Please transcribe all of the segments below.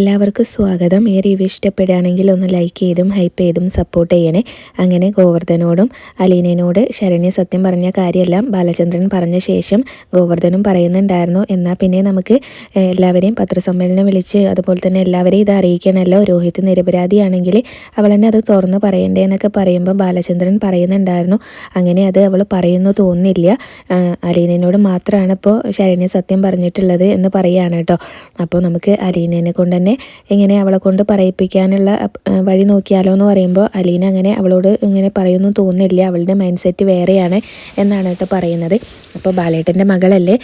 എല്ലാവർക്കും സ്വാഗതം. ഈ റിവ്യൂ ഇഷ്ടപ്പെടുകയാണെങ്കിൽ ഒന്ന് ലൈക്ക് ചെയ്തും ഹൈപ്പ് ചെയ്തും സപ്പോർട്ട് ചെയ്യണേ. അങ്ങനെ ഗോവർദ്ധനോടും അലീനയോട് ശരണ്യ സത്യം പറഞ്ഞ കാര്യമെല്ലാം ബാലചന്ദ്രൻ പറഞ്ഞ ശേഷം ഗോവർദ്ധനും പറയുന്നുണ്ടായിരുന്നു, എന്നാൽ പിന്നെ നമുക്ക് എല്ലാവരെയും പത്രസമ്മേളനം വിളിച്ച് അതുപോലെ തന്നെ എല്ലാവരെയും ഇത് അറിയിക്കണമല്ലോ, രോഹിത് നിരപരാധിയാണെങ്കിൽ അവൾ തന്നെ അത് തുറന്ന് പറയണ്ടേ എന്നൊക്കെ പറയുമ്പോൾ ബാലചന്ദ്രൻ പറയുന്നുണ്ടായിരുന്നു, അങ്ങനെ അത് അവൾ പറയുന്നു തോന്നുന്നില്ല, അലീനയോട് മാത്രമാണ് ഇപ്പോൾ ശരണ്യ സത്യം പറഞ്ഞിട്ടുള്ളത് എന്ന് പറയുകയാണ് കേട്ടോ. അപ്പോൾ നമുക്ക് അലീനനെ കൊണ്ട് തന്നെ ഇങ്ങനെ അവളെ കൊണ്ട് പറയിപ്പിക്കാനുള്ള വഴി നോക്കിയാലോ എന്ന് പറയുമ്പോൾ അലീന അങ്ങനെ അവളോട് ഇങ്ങനെ പറയുന്നു തോന്നുന്നില്ല, അവളുടെ മൈൻഡ് സെറ്റ് വേറെയാണ് എന്നാണ് കേട്ടോ പറയുന്നത്. അപ്പോൾ ബാലേട്ടൻ്റെ മകളല്ലേ,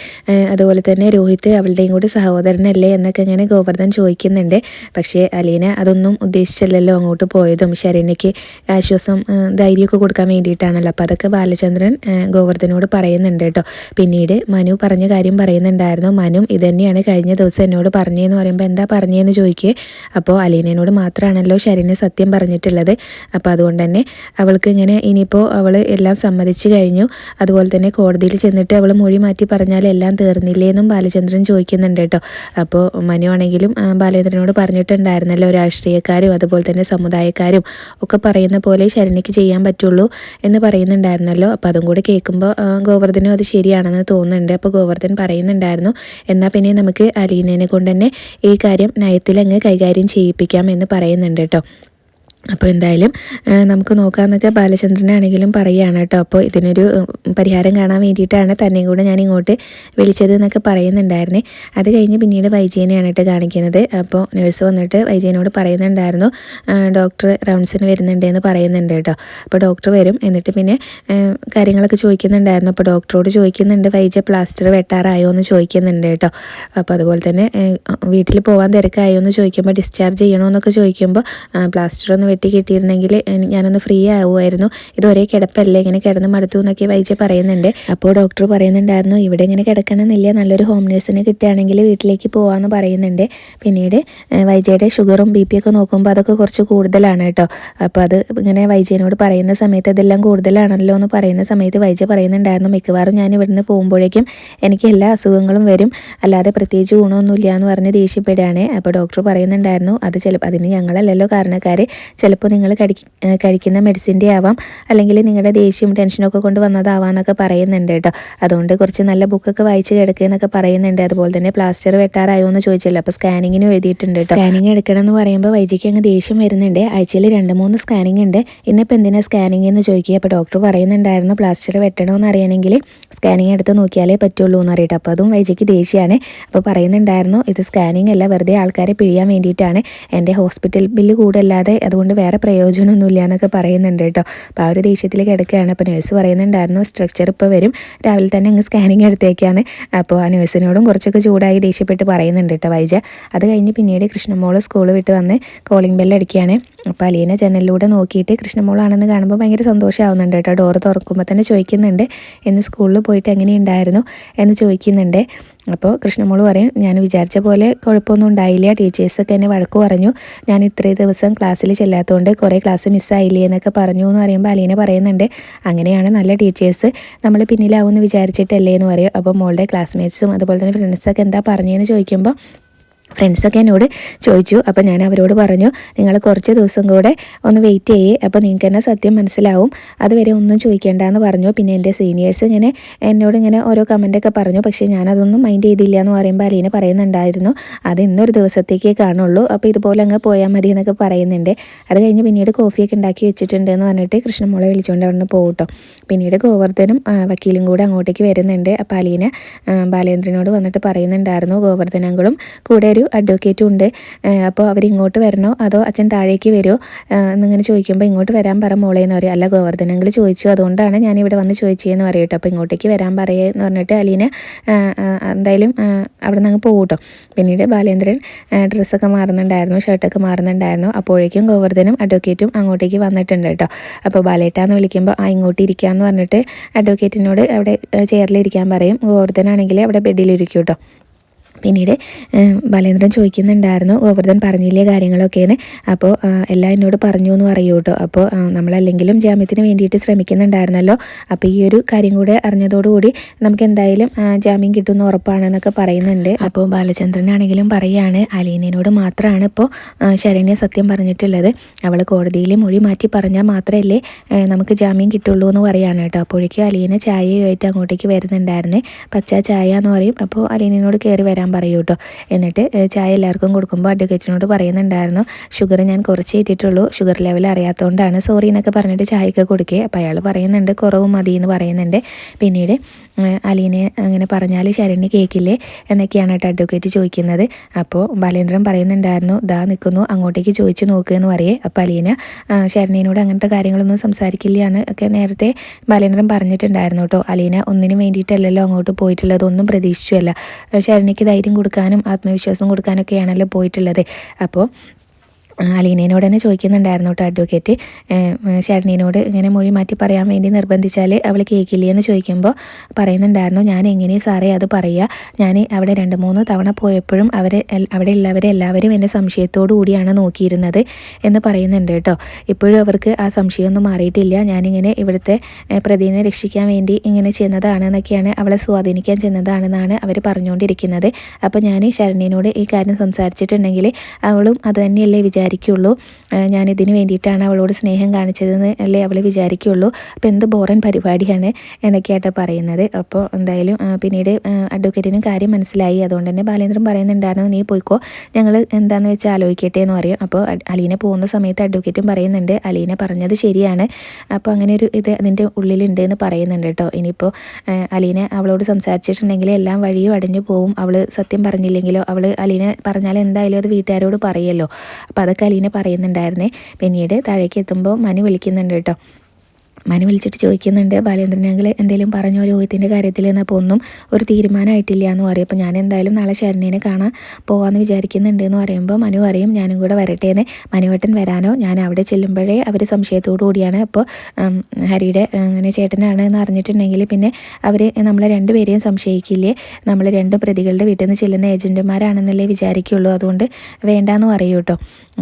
അതുപോലെ തന്നെ രോഹിത് അവളുടെയും കൂടി സഹോദരനല്ലേ എന്നൊക്കെ ഇങ്ങനെ ഗോവർദ്ധൻ ചോദിക്കുന്നുണ്ട്. പക്ഷേ അലീന അതൊന്നും ഉദ്ദേശിച്ചല്ലല്ലോ അങ്ങോട്ട് പോയതും, ശരണ്യയ്ക്ക് ആശ്വാസം ധൈര്യമൊക്കെ കൊടുക്കാൻ വേണ്ടിയിട്ടാണല്ലോ. അപ്പോൾ അതൊക്കെ ബാലചന്ദ്രൻ ഗോവർദ്ധനോട് പറയുന്നുണ്ട് കേട്ടോ. പിന്നീട് മനു പറഞ്ഞ കാര്യം പറയുന്നുണ്ടായിരുന്നു. മനു ഇതന്നെയാണ് കഴിഞ്ഞ ദിവസം എന്നോട് പറഞ്ഞതെന്ന് പറയുമ്പോൾ എന്താ പറഞ്ഞതെന്ന് ചോദിക്കുക. അപ്പോൾ അലീനയോട് മാത്രമാണല്ലോ ശരണ്യ സത്യം പറഞ്ഞിട്ടുള്ളത്, അപ്പോൾ അതുകൊണ്ട് തന്നെ അവൾക്ക് ഇങ്ങനെ ഇനിയിപ്പോൾ അവൾ എല്ലാം സമ്മതിച്ചു കഴിഞ്ഞു, അതുപോലെ തന്നെ കോടതിയിൽ ചെന്നിട്ട് അവൾ മൊഴി മാറ്റി പറഞ്ഞാൽ എല്ലാം തീർന്നില്ലേ എന്നും ബാലചന്ദ്രൻ ചോദിക്കുന്നുണ്ട് കേട്ടോ. അപ്പോൾ മനു ആണെങ്കിലും ബാലേന്ദ്രനോട് പറഞ്ഞിട്ടുണ്ടായിരുന്നല്ലോ, രാഷ്ട്രീയക്കാരും അതുപോലെ തന്നെ സമുദായക്കാരും ഒക്കെ പറയുന്ന പോലെ ശരണ്യയ്ക്ക് ചെയ്യാൻ പറ്റുള്ളൂ എന്ന് പറയുന്നുണ്ടായിരുന്നല്ലോ. അപ്പോൾ അതും കൂടെ കേൾക്കുമ്പോൾ ഗോവർദ്ധനും അത് ശരിയാണെന്ന് തോന്നുന്നുണ്ട്. അപ്പോൾ ഗോവർദ്ധൻ പറയുന്നുണ്ടായിരുന്നു, എന്നാൽ പിന്നെ നമുക്ക് അലീനനെ കൊണ്ട് തന്നെ ഈ കാര്യം നയത്തിലങ്ങ് കൈകാര്യം ചെയ്യിപ്പിക്കാം എന്ന് പറയുന്നുണ്ട് കേട്ടോ. അപ്പോൾ എന്തായാലും നമുക്ക് നോക്കാമെന്നൊക്കെ ബാലചന്ദ്രനാണെങ്കിലും പറയുകയാണ് കേട്ടോ. അപ്പോൾ ഇതിനൊരു പരിഹാരം കാണാൻ വേണ്ടിയിട്ടാണ് തന്നെയും കൂടെ ഞാൻ ഇങ്ങോട്ട് വിളിച്ചത് എന്നൊക്കെ പറയുന്നുണ്ടായിരുന്നേ. അത് കഴിഞ്ഞ് പിന്നീട് വൈജയനെയാണ് കേട്ടോ കാണിക്കുന്നത്. അപ്പോൾ നേഴ്സ് വന്നിട്ട് വൈജയനോട് പറയുന്നുണ്ടായിരുന്നു, ഡോക്ടർ റൗണ്ട്സിന് വരുന്നുണ്ട് എന്ന് പറയുന്നുണ്ട് കേട്ടോ. അപ്പോൾ ഡോക്ടർ വരും, എന്നിട്ട് പിന്നെ കാര്യങ്ങളൊക്കെ ചോദിക്കുന്നുണ്ടായിരുന്നു. അപ്പോൾ ഡോക്ടറോട് ചോദിക്കുന്നുണ്ട്, വൈജ പ്ലാസ്റ്റർ വെട്ടാറായോ എന്ന് ചോദിക്കുന്നുണ്ട് കേട്ടോ. അപ്പോൾ അതുപോലെ തന്നെ വീട്ടിൽ പോകാൻ തിരക്കായോ എന്ന് ചോദിക്കുമ്പോൾ, ഡിസ്ചാർജ് ചെയ്യണമെന്നൊക്കെ ചോദിക്കുമ്പോൾ, പ്ലാസ്റ്റർ ഒന്ന് വെട്ടി കിട്ടിയിരുന്നെങ്കിൽ ഞാനൊന്ന് ഫ്രീ ആവുമായിരുന്നു, ഇത് ഒരേ കിടപ്പല്ലേ, ഇങ്ങനെ കിടന്ന് മടുത്തു എന്നൊക്കെ വൈജ പറയുന്നുണ്ട്. അപ്പോൾ ഡോക്ടർ പറയുന്നുണ്ടായിരുന്നു, ഇവിടെ ഇങ്ങനെ കിടക്കണമെന്നില്ല, നല്ലൊരു ഹോം നേഴ്സിനെ കിട്ടുകയാണെങ്കിൽ വീട്ടിലേക്ക് പോകാമെന്ന് പറയുന്നുണ്ട്. പിന്നീട് വൈജയുടെ ഷുഗറും ബി പി ഒക്കെ നോക്കുമ്പോൾ അതൊക്കെ കുറച്ച് കൂടുതലാണ് കേട്ടോ. അപ്പോൾ അത് ഇങ്ങനെ വൈജയനോട് പറയുന്ന സമയത്ത് ഇതെല്ലാം കൂടുതലാണല്ലോ എന്ന് പറയുന്ന സമയത്ത് വൈജ പറയുന്നുണ്ടായിരുന്നു, മിക്കവാറും ഞാൻ ഇവിടുന്ന് പോകുമ്പോഴേക്കും എനിക്ക് എല്ലാ അസുഖങ്ങളും വരും, അല്ലാതെ പ്രത്യേകിച്ച് ഗുണമൊന്നുമില്ല എന്ന് പറഞ്ഞ് ദേഷ്യപ്പെടുകയാണ്. അപ്പോൾ ഡോക്ടർ പറയുന്നുണ്ടായിരുന്നു, അത് അതിന് ഞങ്ങളല്ലല്ലോ കാരണക്കാർ, ചിലപ്പോൾ നിങ്ങൾ കഴിക്കുന്ന മെഡിസിൻ്റെ ആവാം, അല്ലെങ്കിൽ നിങ്ങളുടെ ദേഷ്യം ടെൻഷനൊക്കെ കൊണ്ട് വന്നതാവാന്നൊക്കെ പറയുന്നുണ്ട് കേട്ടോ. അതുകൊണ്ട് കുറച്ച് നല്ല ബുക്കൊക്കെ വായിച്ച് കിടക്കുക എന്നൊക്കെ പറയുന്നുണ്ട്. അതുപോലെ തന്നെ പ്ലാസ്റ്റർ വെട്ടാറായോ എന്ന് ചോദിച്ചല്ലോ, അപ്പോൾ സ്കാനിങ്ങിന് എഴുതിയിട്ടുണ്ട് കേട്ടോ. സ്കാനിങ് എടുക്കണം എന്ന് പറയുമ്പോൾ വൈജിക്ക് അങ്ങ് ദേഷ്യം വരുന്നുണ്ട്. ആഴ്ചയിൽ 2-3 സ്കാനിങ് ഉണ്ട്, ഇന്നിപ്പോൾ എന്തിനാ സ്കാനിങ് എന്ന് ചോദിക്കുക. അപ്പോൾ ഡോക്ടർ പറയുന്നുണ്ടായിരുന്നു, പ്ലാസ്റ്റർ വെട്ടണമെന്ന് അറിയണമെങ്കിൽ സ്കാനിങ് എടുത്ത് നോക്കിയാലേ പറ്റുള്ളൂ എന്ന് അറിയട്ടെ. അപ്പോൾ അതും വൈജിക്ക് ദേഷ്യമാണ്. അപ്പോൾ പറയുന്നുണ്ടായിരുന്നു, ഇത് സ്കാനിങ് അല്ല, വെറുതെ ആൾക്കാരെ പിഴിയാൻ വേണ്ടിയിട്ടാണ്, എൻ്റെ ഹോസ്പിറ്റൽ ബില്ല് കൂടല്ലാതെ അതുകൊണ്ട് വേറെ പ്രയോജനമൊന്നുമില്ല എന്നൊക്കെ പറയുന്നുണ്ട് കേട്ടോ. അപ്പോൾ ആ ഒരു ദേഷ്യത്തിൽ കിടക്കുകയാണ്. അപ്പോൾ നേഴ്സ് പറയുന്നുണ്ടായിരുന്നു, സ്ട്രക്ചർ ഇപ്പോൾ വരും, രാവിലെ തന്നെ അങ്ങ് സ്കാനിങ് എടുത്തേക്കാന്ന്. അപ്പോൾ ആ നേഴ്സിനോടും കുറച്ചൊക്കെ ചൂടായി ദേഷ്യപ്പെട്ട് പറയുന്നുണ്ട് കേട്ടോ വൈജ. അത് കഴിഞ്ഞ് പിന്നീട് കൃഷ്ണമോൾ സ്കൂൾ വിട്ട് വന്ന് കോളിംഗ് ബെല്ല് അടിക്കുകയാണ്. അപ്പോൾ അലീന ജനലിലൂടെ നോക്കിയിട്ട് കൃഷ്ണമോളാണെന്ന് കാണുമ്പോൾ ഭയങ്കര സന്തോഷമാവുന്നുണ്ട് കേട്ടോ. ഡോറ് തുറക്കുമ്പോൾ തന്നെ ചോദിക്കുന്നുണ്ട്, ഇന്ന് സ്കൂളിൽ പോയിട്ട് എങ്ങനെയുണ്ടായിരുന്നു എന്ന് ചോദിക്കുന്നുണ്ട്. അപ്പോൾ കൃഷ്ണമോൾ പറയും, ഞാൻ വിചാരിച്ച പോലെ കുഴപ്പമൊന്നും ഉണ്ടായില്ല, ടീച്ചേഴ്സൊക്കെ എന്നെ വഴക്ക് പറഞ്ഞു, ഞാൻ ഇത്രയും ദിവസം ക്ലാസ്സിൽ ചെല്ലാത്തതുകൊണ്ട് കുറേ ക്ലാസ് മിസ്സായില്ലേ എന്നൊക്കെ പറഞ്ഞു എന്ന് പറയുമ്പോൾ അലീന പറയുന്നുണ്ട്, അങ്ങനെയാണ് നല്ല ടീച്ചേഴ്സ് നമ്മൾ പിന്നിലാവുമെന്ന് വിചാരിച്ചിട്ടല്ലേ എന്ന് പറയും. അപ്പോൾ മോളുടെ ക്ലാസ്മേറ്റ്സും അതുപോലെ തന്നെ ഫ്രണ്ട്സൊക്കെ എന്താ പറഞ്ഞതെന്ന് ചോദിക്കുമ്പോൾ ഫ്രണ്ട്സൊക്കെ എന്നോട് ചോദിച്ചു. അപ്പോൾ ഞാൻ അവരോട് പറഞ്ഞു, നിങ്ങൾ കുറച്ച് ദിവസം കൂടെ ഒന്ന് വെയിറ്റ് ചെയ്യേ, അപ്പോൾ നിങ്ങൾക്ക് തന്നെ സത്യം മനസ്സിലാവും, അതുവരെ ഒന്നും ചോദിക്കേണ്ടെന്ന് പറഞ്ഞു. പിന്നെ എൻ്റെ സീനിയേഴ്സ് ഇങ്ങനെ എന്നോട് ഇങ്ങനെ ഓരോ കമൻറ്റൊക്കെ പറഞ്ഞു, പക്ഷേ ഞാനതൊന്നും മൈൻഡ് ചെയ്തില്ല എന്ന് പറയുമ്പോൾ അലീന പറയുന്നുണ്ടായിരുന്നു, അത് ഇന്നൊരു ദിവസത്തേക്കേ കാണുള്ളൂ, അപ്പോൾ ഇതുപോലെ അങ്ങ് പോയാൽ മതി എന്നൊക്കെ പറയുന്നുണ്ട്. അത് കഴിഞ്ഞ് പിന്നീട് കോഫിയൊക്കെ ഉണ്ടാക്കി വെച്ചിട്ടുണ്ട് എന്ന് പറഞ്ഞിട്ട് കൃഷ്ണമോളെ വിളിച്ചുകൊണ്ട് അവിടെ നിന്ന് പോകട്ടോ. പിന്നീട് ഗോവർദ്ധനും വക്കീലും കൂടെ അങ്ങോട്ടേക്ക് വരുന്നുണ്ട്. അപ്പോൾ അലീന ബാലേന്ദ്രനോട് വന്നിട്ട് പറയുന്നുണ്ടായിരുന്നു, ഗോവർദ്ധനങ്ങളും കൂടെ ഒരു അഡ്വക്കേറ്റും ഉണ്ട്, അപ്പോൾ അവരിങ്ങോട്ട് വരണോ അതോ അച്ഛൻ താഴേക്ക് വരുമോ എന്നിങ്ങനെ ചോദിക്കുമ്പോൾ, ഇങ്ങോട്ട് വരാൻ പറ മോളേന്ന് പറയും. അല്ല, ഗോവർദ്ധനങ്ങൾ ചോദിച്ചു, അതുകൊണ്ടാണ് ഞാനിവിടെ വന്ന് ചോദിച്ചതെന്ന് പറയട്ടോ. അപ്പോൾ ഇങ്ങോട്ടേക്ക് വരാൻ പറയുമെന്ന് പറഞ്ഞിട്ട് അലീന എന്തായാലും അവിടെ നിന്ന് അങ്ങ് പോകട്ടോ. പിന്നീട് ബാലേന്ദ്രൻ ഡ്രസ്സൊക്കെ മാറുന്നുണ്ടായിരുന്നു, ഷർട്ടൊക്കെ മാറുന്നുണ്ടായിരുന്നു. അപ്പോഴേക്കും ഗോവർദ്ധനും അഡ്വക്കേറ്റും അങ്ങോട്ടേക്ക് വന്നിട്ടുണ്ട് കേട്ടോ. അപ്പോൾ ബാലേട്ടാന്ന് വിളിക്കുമ്പോൾ ഇങ്ങോട്ട് ഇരിക്കാമെന്ന് പറഞ്ഞിട്ട് അഡ്വക്കേറ്റിനോട് അവിടെ ചെയറിലിരിക്കാൻ പറയും. ഗോവർദ്ധനാണെങ്കിൽ അവിടെ ബെഡിലിരിക്കും കേട്ടോ. പിന്നീട് ബാലേന്ദ്രൻ ചോദിക്കുന്നുണ്ടായിരുന്നു ഗോവർദ്ധൻ പറഞ്ഞില്ലേ കാര്യങ്ങളൊക്കെയാണ്. അപ്പോൾ എല്ലാം എന്നോട് പറഞ്ഞു എന്ന് പറയൂ കേട്ടോ. അപ്പോൾ നമ്മളല്ലെങ്കിലും ജാമ്യത്തിന് വേണ്ടിയിട്ട് ശ്രമിക്കുന്നുണ്ടായിരുന്നല്ലോ, അപ്പോൾ ഈ ഒരു കാര്യം കൂടെ അറിഞ്ഞതോടുകൂടി നമുക്ക് എന്തായാലും ജാമ്യം കിട്ടുമെന്ന് ഉറപ്പാണെന്നൊക്കെ പറയുന്നുണ്ട്. അപ്പോൾ ബാലചന്ദ്രനാണെങ്കിലും പറയുകയാണ് അലീനയോട് മാത്രമാണ് ഇപ്പോൾ ശരണ്യ സത്യം പറഞ്ഞിട്ടുള്ളത്. അവൾ കോടതിയിൽ മൊഴി മാറ്റി പറഞ്ഞാൽ മാത്രമല്ലേ നമുക്ക് ജാമ്യം കിട്ടുള്ളൂ എന്ന് പറയുകയാണ് കേട്ടോ. അപ്പോഴേക്കും അലീന ചായയുമായിട്ട് അങ്ങോട്ടേക്ക് വരുന്നുണ്ടായിരുന്നേ. പച്ച ചായ എന്ന് പറയും. അപ്പോൾ അലീനയോട് കയറി വരാൻ പറയൂ കേട്ടോ. എന്നിട്ട് ചായ എല്ലാവർക്കും കൊടുക്കുമ്പോൾ അഡ്വക്കേറ്റിനോട് പറയുന്നുണ്ടായിരുന്നു ഷുഗർ ഞാൻ കുറച്ച് ഇട്ടിട്ടുള്ളൂ, ഷുഗർ ലെവൽ അറിയാത്തതുകൊണ്ടാണ് സോറി എന്നൊക്കെ പറഞ്ഞിട്ട് ചായയൊക്കെ കൊടുക്കുക. അപ്പോൾ അയാൾ പറയുന്നുണ്ട് കുറവ് മതി എന്ന് പറയുന്നുണ്ട്. പിന്നീട് അലീനെ അങ്ങനെ പറഞ്ഞാൽ ശരണ്യ കേൾക്കില്ലേ എന്നൊക്കെയാണ് കേട്ടോ അഡ്വക്കേറ്റ് ചോദിക്കുന്നത്. അപ്പോൾ ബാലേന്ദ്രൻ പറയുന്നുണ്ടായിരുന്നു ദാ നിൽക്കുന്നു അങ്ങോട്ടേക്ക് ചോദിച്ചു നോക്കുക എന്ന് പറയേ. അപ്പോൾ അലീന ശരണ്യനോട് അങ്ങനത്തെ കാര്യങ്ങളൊന്നും സംസാരിക്കില്ല എന്ന് ഒക്കെ നേരത്തെ ബാലേന്ദ്രൻ പറഞ്ഞിട്ടുണ്ടായിരുന്നു കേട്ടോ. അലീന ഒന്നിനും വേണ്ടിയിട്ടല്ലല്ലോ അങ്ങോട്ട് പോയിട്ടുള്ളത്, ഒന്നും പ്രതീക്ഷിച്ചുമല്ല. ശരണ്യയ്ക്ക് ധൈര്യം കൊടുക്കാനും ആത്മവിശ്വാസം കൊടുക്കാനൊക്കെയാണല്ലോ പോയിട്ടുള്ളത്. അപ്പോൾ അലീനയോട് തന്നെ ചോദിക്കുന്നുണ്ടായിരുന്നു കേട്ടോ അഡ്വക്കേറ്റ്. ശരണ്യനോട് ഇങ്ങനെ മൊഴി മാറ്റി പറയാൻ വേണ്ടി നിർബന്ധിച്ചാൽ അവൾ കേൾക്കില്ലേ എന്ന് ചോദിക്കുമ്പോൾ പറയുന്നുണ്ടായിരുന്നു ഞാൻ എങ്ങനെയും സാറേ അത് പറയുക, ഞാൻ അവിടെ 2-3 തവണ പോയപ്പോഴും അവിടെ എല്ലാവരും എൻ്റെ സംശയത്തോടു കൂടിയാണ് നോക്കിയിരുന്നത് എന്ന് പറയുന്നുണ്ട് കേട്ടോ. ഇപ്പോഴും അവർക്ക് ആ സംശയമൊന്നും മാറിയിട്ടില്ല. ഞാനിങ്ങനെ ഇവിടുത്തെ പ്രതിനെ രക്ഷിക്കാൻ വേണ്ടി ഇങ്ങനെ ചെയ്യുന്നതാണെന്നൊക്കെയാണ്, അവളെ സ്വാധീനിക്കാൻ ചെന്നതാണെന്നാണ് അവർ പറഞ്ഞുകൊണ്ടിരിക്കുന്നത്. അപ്പോൾ ഞാൻ ശരണ്യനോട് ഈ കാര്യം സംസാരിച്ചിട്ടുണ്ടെങ്കിൽ അവളും അത് തന്നെയല്ലേ വിചാരിക്കുള്ളൂ, ഞാനിതിന് വേണ്ടിയിട്ടാണ് അവളോട് സ്നേഹം കാണിച്ചതെന്ന് അല്ലേ അവൾ വിചാരിക്കുള്ളൂ. അപ്പോൾ എന്ത് ബോറൻ പരിപാടിയാണ് എന്നൊക്കെയായിട്ട് പറയുന്നത്. അപ്പോൾ എന്തായാലും പിന്നീട് അഡ്വക്കേറ്റിനും കാര്യം മനസ്സിലായി. അതുകൊണ്ട് തന്നെ ബാലേന്ദ്രൻ പറയുന്നുണ്ടായിരുന്നു നീ പോയിക്കോ, ഞങ്ങൾ എന്താണെന്ന് വെച്ചാൽ ആലോചിക്കട്ടെ എന്ന് പറയും. അപ്പോൾ അലീന പോകുന്ന സമയത്ത് അഡ്വക്കേറ്റും പറയുന്നുണ്ട് അലീന പറഞ്ഞത് ശരിയാണ്, അപ്പോൾ അങ്ങനെ ഒരു ഇത് അതിൻ്റെ ഉള്ളിലുണ്ട് എന്ന് പറയുന്നുണ്ട് കേട്ടോ. ഇനിയിപ്പോൾ അലീന അവളോട് സംസാരിച്ചിട്ടുണ്ടെങ്കിൽ എല്ലാം വഴിയും അടഞ്ഞു പോവും. അവൾ സത്യം പറഞ്ഞില്ലെങ്കിലോ, അലീന പറഞ്ഞാൽ എന്തായാലും അത് വീട്ടുകാരോട് പറയുമല്ലോ. അപ്പോൾ അതൊക്കെ അലീന പറയുന്നുണ്ടായിരുന്നേ. പിന്നീട് താഴേക്ക് എത്തുമ്പോൾ മനു വിളിക്കുന്നുണ്ട് കേട്ടോ. മനു വിളിച്ചിട്ട് ചോദിക്കുന്നുണ്ട് ബാലേന്ദ്രനെങ്കിൽ എന്തെങ്കിലും പറഞ്ഞോ രോഹിത്തിൻ്റെ കാര്യത്തിൽ എന്നപ്പോൾ ഒന്നും ഒരു തീരുമാനമായിട്ടില്ല എന്ന് പറയും. അപ്പോൾ ഞാൻ എന്തായാലും നാളെ ശരണ്യനെ കാണാൻ പോകാമെന്ന് വിചാരിക്കുന്നുണ്ട് എന്ന് പറയുമ്പോൾ മനു പറയും ഞാനും കൂടെ വരട്ടെ എന്ന്. മനുവേട്ടൻ വരാനോ, ഞാൻ അവിടെ ചെല്ലുമ്പോഴേ അവർ സംശയത്തോടു കൂടിയാണ്. അപ്പോൾ ഹരിയുടെ അങ്ങനെ ചേട്ടനാണ് എന്ന് അറിഞ്ഞിട്ടുണ്ടെങ്കിൽ പിന്നെ അവർ നമ്മളെ രണ്ടുപേരെയും സംശയിക്കില്ലേ, നമ്മൾ 2 പ്രതികളുടെ വീട്ടിൽ നിന്ന് ചെല്ലുന്ന ഏജൻറ്റുമാരാണെന്നല്ലേ വിചാരിക്കുള്ളൂ, അതുകൊണ്ട് വേണ്ടാന്ന് പറയൂ കേട്ടോ.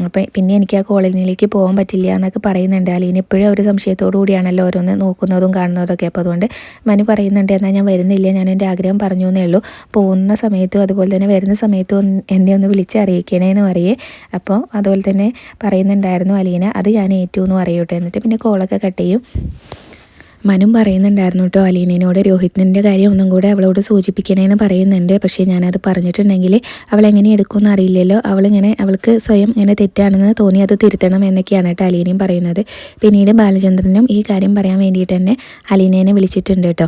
അപ്പോൾ പിന്നെ എനിക്ക് ആ കോളനിയിലേക്ക് പോകാൻ പറ്റില്ല എന്നൊക്കെ പറയുന്നുണ്ട്. അലീന ഇപ്പോഴും ഒരു സംശയത്തോടു കൂടിയാണല്ലോ ഓരോന്ന് നോക്കുന്നതും കാണുന്നതൊക്കെ. അപ്പോൾ അതുകൊണ്ട് മനു പറയുന്നുണ്ട് എന്നാൽ ഞാൻ വരുന്നില്ല, ഞാൻ എൻ്റെ ആഗ്രഹം പറഞ്ഞു എന്നേ ഉള്ളൂ, പോകുന്ന സമയത്തും അതുപോലെ തന്നെ വരുന്ന സമയത്തും എന്നെ ഒന്ന് വിളിച്ചറിയിക്കണേ എന്ന് പറയേ. അപ്പോൾ അതുപോലെ തന്നെ പറയുന്നുണ്ടായിരുന്നു അലീന അത് ഞാൻ ഏറ്റു എന്ന് പറയൂട്ടോ. എന്നിട്ട് പിന്നെ കോളൊക്കെ കട്ട് ചെയ്യും. മനും പറയുന്നുണ്ടായിരുന്നു കേട്ടോ അലീനയോട് രോഹിത്തിൻ്റെ കാര്യം ഒന്നും കൂടെ അവളോട് സൂചിപ്പിക്കണേന്ന് പറയുന്നുണ്ട്. പക്ഷേ ഞാനത് പറഞ്ഞിട്ടുണ്ടെങ്കിൽ അവളെങ്ങനെ എടുക്കുമെന്ന് അറിയില്ലല്ലോ, അവൾക്ക് സ്വയം ഇങ്ങനെ തെറ്റാണെന്ന് തോന്നി അത് തിരുത്തണം എന്നൊക്കെയാണ് കേട്ടോ അലീനയും പറയുന്നത്. പിന്നീട് ബാലചന്ദ്രനും ഈ കാര്യം പറയാൻ വേണ്ടിയിട്ട് തന്നെ അലീനേനെ വിളിച്ചിട്ടുണ്ട് കേട്ടോ.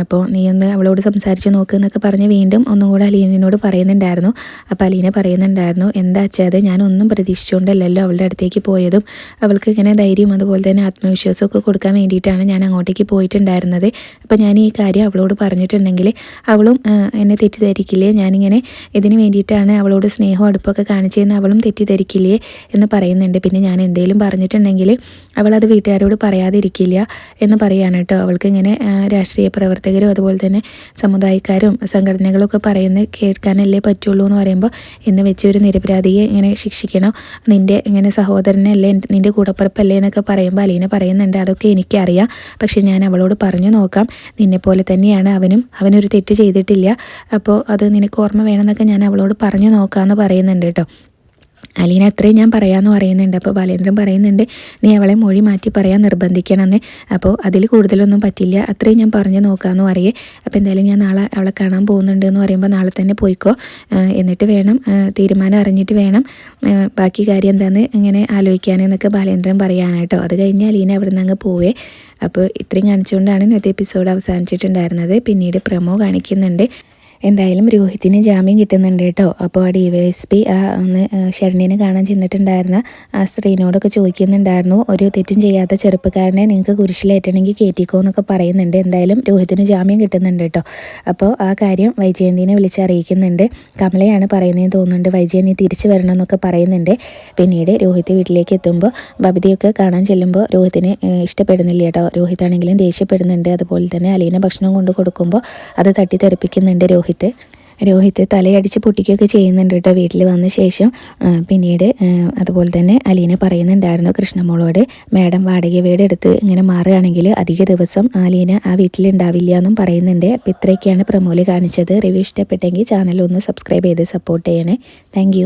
അപ്പോൾ നീ ഒന്ന് അവളോട് സംസാരിച്ച് നോക്ക് എന്നൊക്കെ പറഞ്ഞ് വീണ്ടും ഒന്നും കൂടെ അലീനയോട് പറയുന്നുണ്ടായിരുന്നു. അപ്പോൾ അലീന പറയുന്നുണ്ടായിരുന്നു എന്താ വെച്ചാൽ അത് ഞാനൊന്നും പ്രതീക്ഷിച്ചുകൊണ്ടല്ലല്ലോ അവളുടെ അടുത്തേക്ക് പോയതും, അവൾക്ക് ഇങ്ങനെ ധൈര്യം അതുപോലെ തന്നെ ആത്മവിശ്വാസമൊക്കെ കൊടുക്കാൻ വേണ്ടിയിട്ടാണ് ഞാൻ അങ്ങോട്ടേക്ക് പോയിട്ടുണ്ടായിരുന്നത്. അപ്പോൾ ഞാൻ ഈ കാര്യം അവളോട് പറഞ്ഞിട്ടുണ്ടെങ്കിൽ അവളും എന്നെ തെറ്റിദ്ധരിക്കില്ലേ, ഞാനിങ്ങനെ ഇതിന് വേണ്ടിയിട്ടാണ് അവളോട് സ്നേഹവും അടുപ്പൊക്കെ കാണിച്ചതെന്ന് അവളും തെറ്റിദ്ധരിക്കില്ലേ എന്ന് പറയുന്നുണ്ട്. പിന്നെ ഞാൻ എന്തെങ്കിലും പറഞ്ഞിട്ടുണ്ടെങ്കിൽ അവളത് വീട്ടുകാരോട് പറയാതിരിക്കില്ല എന്ന് പറയുകയാണ് കേട്ടോ. അവൾക്ക് ഇങ്ങനെ രാഷ്ട്രീയ പ്രവർത്തകരും അതുപോലെ തന്നെ സമുദായക്കാരും സംഘടനകളൊക്കെ പറയുന്നത് കേൾക്കാനല്ലേ പറ്റുള്ളൂ എന്ന് പറയുമ്പോൾ എന്ന് വെച്ച് ഒരു നിരപരാധിയെ ഇങ്ങനെ ശിക്ഷിക്കണം, നിൻ്റെ ഇങ്ങനെ സഹോദരനല്ലേ, നിൻ്റെ കൂടപ്പിറപ്പല്ലേ എന്നൊക്കെ പറയുമ്പോൾ അലീന പറയുന്നുണ്ട് അതൊക്കെ എനിക്കറിയാം, പക്ഷെ ഞാൻ അവളോട് പറഞ്ഞു നോക്കാം, നിന്നെപ്പോലെ തന്നെയാണ് അവനൊരു തെറ്റ് ചെയ്തിട്ടില്ല, അപ്പോൾ അത് നിനക്ക് ഓർമ്മ വേണമെന്നൊക്കെ ഞാൻ അവളോട് പറഞ്ഞു നോക്കാമെന്ന് പറയുന്നുണ്ട് കേട്ടോ. അലീന അത്രയും ഞാൻ പറയാമെന്ന് പറയുന്നുണ്ട്. അപ്പോൾ ബാലേന്ദ്രൻ പറയുന്നുണ്ട് നീ അവളെ മൊഴി മാറ്റി പറയാൻ നിർബന്ധിക്കണമെന്ന്. അപ്പോൾ അതിൽ കൂടുതലൊന്നും പറ്റില്ല, അത്രയും ഞാൻ പറഞ്ഞു നോക്കാമെന്ന് പറയേ. അപ്പോൾ എന്തായാലും ഞാൻ നാളെ അവളെ കാണാൻ പോകുന്നുണ്ട് എന്ന് പറയുമ്പോൾ നാളെ തന്നെ പോയിക്കോ, എന്നിട്ട് വേണം തീരുമാനം അറിഞ്ഞിട്ട് വേണം ബാക്കി കാര്യം എന്താണെന്ന് ഇങ്ങനെ ആലോചിക്കാനെന്നൊക്കെ ബാലേന്ദ്രൻ പറയാനായിട്ടോ. അത് കഴിഞ്ഞ് അലീന അവിടെ നിന്ന് അങ്ങ് പോവേ. അപ്പോൾ ഇത്രയും കാണിച്ചുകൊണ്ടാണ് ഇന്നത്തെ എപ്പിസോഡ് അവസാനിച്ചിട്ടുണ്ടായിരുന്നത്. പിന്നീട് പ്രമോ കാണിക്കുന്നുണ്ട്. എന്തായാലും രോഹിത്തിന് ജാമ്യം കിട്ടുന്നുണ്ട് കേട്ടോ. അപ്പോൾ ആ DYSP അന്ന് ശരണ്യനെ കാണാൻ ചെന്നിട്ടുണ്ടായിരുന്ന ആ സ്ത്രീനോടൊക്കെ ചോദിക്കുന്നുണ്ടായിരുന്നു ഒരു തെറ്റും ചെയ്യാത്ത ചെറുപ്പക്കാരനെ നിങ്ങൾക്ക് കുരിശിലേറ്റണമെങ്കിൽ കയറ്റിക്കോ എന്നൊക്കെ പറയുന്നുണ്ട്. എന്തായാലും രോഹിത്തിന് ജാമ്യം കിട്ടുന്നുണ്ട് കേട്ടോ. അപ്പോൾ ആ കാര്യം വൈജയന്തിനെ വിളിച്ചറിയിക്കുന്നുണ്ട്. കമലയാണ് പറയുന്നതെന്ന് തോന്നുന്നുണ്ട്, വൈജയൻ നീ തിരിച്ചു വരണം എന്നൊക്കെ പറയുന്നുണ്ട്. പിന്നീട് രോഹിത് വീട്ടിലേക്ക് എത്തുമ്പോൾ ബബിതയൊക്കെ കാണാൻ ചെല്ലുമ്പോൾ രോഹിത്തിന് ഇഷ്ടപ്പെടുന്നില്ല കേട്ടോ. രോഹിതാണെങ്കിലും ദേഷ്യപ്പെടുന്നുണ്ട്. അതുപോലെ തന്നെ അലീന ഭക്ഷണം കൊണ്ട് കൊടുക്കുമ്പോൾ അത് തട്ടിത്തെറിപ്പിക്കുന്നുണ്ട് രോഹിത്. രോഹിത് തലയടിച്ച് പൊട്ടിക്കുകയൊക്കെ ചെയ്യുന്നുണ്ട് കേട്ടോ വീട്ടിൽ വന്ന ശേഷം. പിന്നീട് അതുപോലെ തന്നെ അലീന പറയുന്നുണ്ടായിരുന്നു കൃഷ്ണമോളോട്, മാഡം വാടക വീട് എടുത്ത് ഇങ്ങനെ മാറുകയാണെങ്കിൽ അധിക ദിവസം അലീന ആ വീട്ടിലുണ്ടാവില്ല എന്നും പറയുന്നുണ്ട്. അപ്പോൾ ഇത്രയൊക്കെയാണ് പ്രമോല് കാണിച്ചത്. റിവ്യൂ ഇഷ്ടപ്പെട്ടെങ്കിൽ ചാനൽ ഒന്ന് സബ്സ്ക്രൈബ് ചെയ്ത് സപ്പോർട്ട് ചെയ്യണേ. താങ്ക്